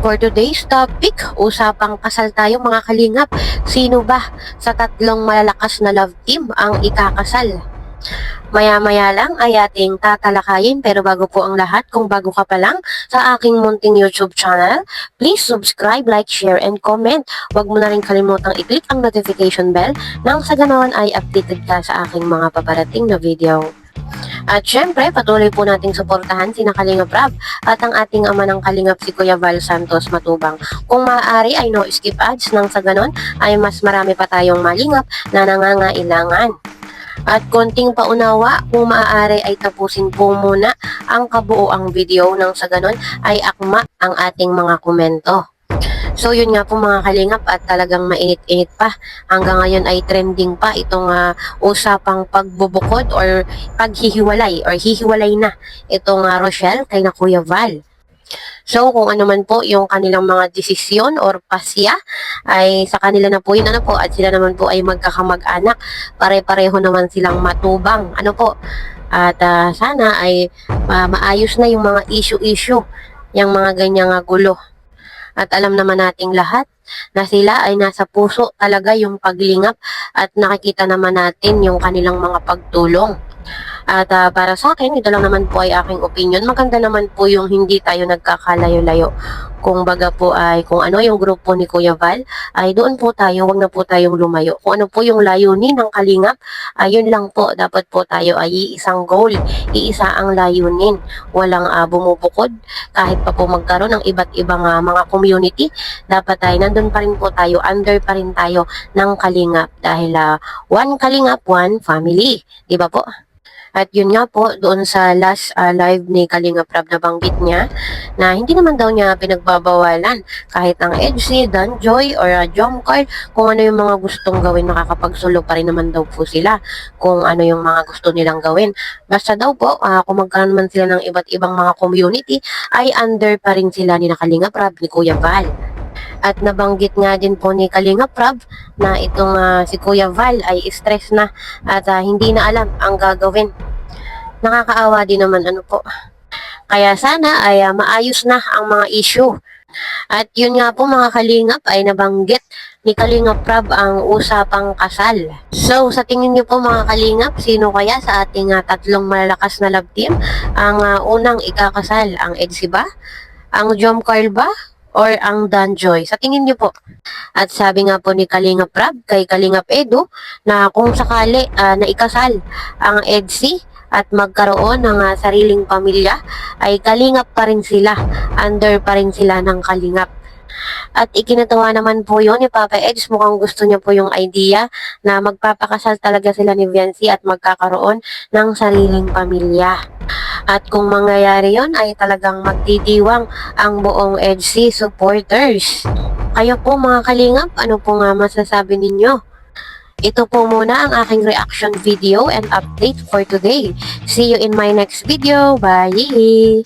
For today's topic, usapang kasal tayo mga kalingap. Sino ba sa tatlong malalakas na love team ang ikakasal? Maya-maya lang ay ating tatalakayin, pero bago po ang lahat, kung bago ka pa lang sa aking munting YouTube channel, please subscribe, like, share, and comment. Huwag mo na rin kalimutang i-click ang notification bell nang sa ganoon ay updated ka sa aking mga paparating na video. At syempre, patuloy po nating suportahan sina Kalingap Rab at ang ating ama ng Kalingap si Kuya Val Santos Matubang. Kung maaari ay no skip ads, nang sa ganon ay mas marami pa tayong malingap na nangangailangan. At konting paunawa, kung maaari ay tapusin po muna ang kabuoang video, nang sa ganon ay akma ang ating mga komento. So yun nga po mga kalingap, at talagang mainit-init pa. Hanggang ngayon ay trending pa itong usapang pagbubukod or paghihiwalay or hihiwalay na itong Rochelle kay na Kuya Val. So kung ano man po yung kanilang mga desisyon or pasya ay sa kanila na po yun, po, at sila naman po ay magkakamag-anak. Pare-pareho naman silang matubang. At sana ay maayos na yung mga issue-issue, yung mga ganyang gulo. At alam naman nating lahat na sila ay nasa puso talaga yung paglingap, at nakikita naman natin yung kanilang mga pagtulong. At para sa akin, ito lang naman po ay aking opinion. Maganda naman po yung hindi tayo nagkakalayo-layo. Kung baga po ay kung ano yung grupo ni Kuya Val, ay doon po tayo, wag na po tayong lumayo. Kung ano po yung layunin ng kalingap, ayun lang po, dapat po tayo ay iisang goal, iisa ang layunin. Walang bumubukod, kahit pa po magkaroon ng iba't ibang mga community, dapat ay nandun pa rin po tayo, under pa rin tayo ng kalingap. Dahil one kalingap, one family. Diba po? At yun nga po, doon sa last live ni Kalingap Rab, nabanggit niya na hindi naman daw niya pinagbabawalan kahit ang EDC, Danjoy, or Jomcar, kung ano yung mga gustong gawin, nakakapagsulo pa rin naman daw po sila kung ano yung mga gusto nilang gawin. Basta daw po, kung magkaroon man sila ng iba't ibang mga community, ay under pa rin sila ni Kalingap Rab, ni Kuya Val. At nabanggit nga din po ni Kalingap Rab na itong si Kuya Val ay stress na at hindi na alam ang gagawin. Nakakaawa din naman po. Kaya sana ay maayos na ang mga issue. At yun nga po mga kalingap, ay nabanggit ni Kalingap Rab ang usapang kasal. So sa tingin niyo po mga kalingap, sino kaya sa ating tatlong malalakas na love team ang unang ikakasal? Ang EDC ba? Ang Jomcar ba? Or ang Danjoy? Sa tingin niyo po? At sabi nga po ni Kalingap Rab kay Kalingap Edo na kung sakali na ikasal ang EDC at magkaroon ng sariling pamilya, ay kalingap pa rin sila, under pa rin sila ng kalingap. At ikinatawa naman po yun ni Papa Eds, mukhang gusto niya po yung idea na magpapakasal talaga sila ni Viancy at magkakaroon ng sariling pamilya. At kung mangyayari yon ay talagang magdidiwang ang buong EDC supporters. Kayo po mga kalingap, ano po nga masasabi ninyo? Ito po muna ang aking reaction video and update for today. See you in my next video. Bye!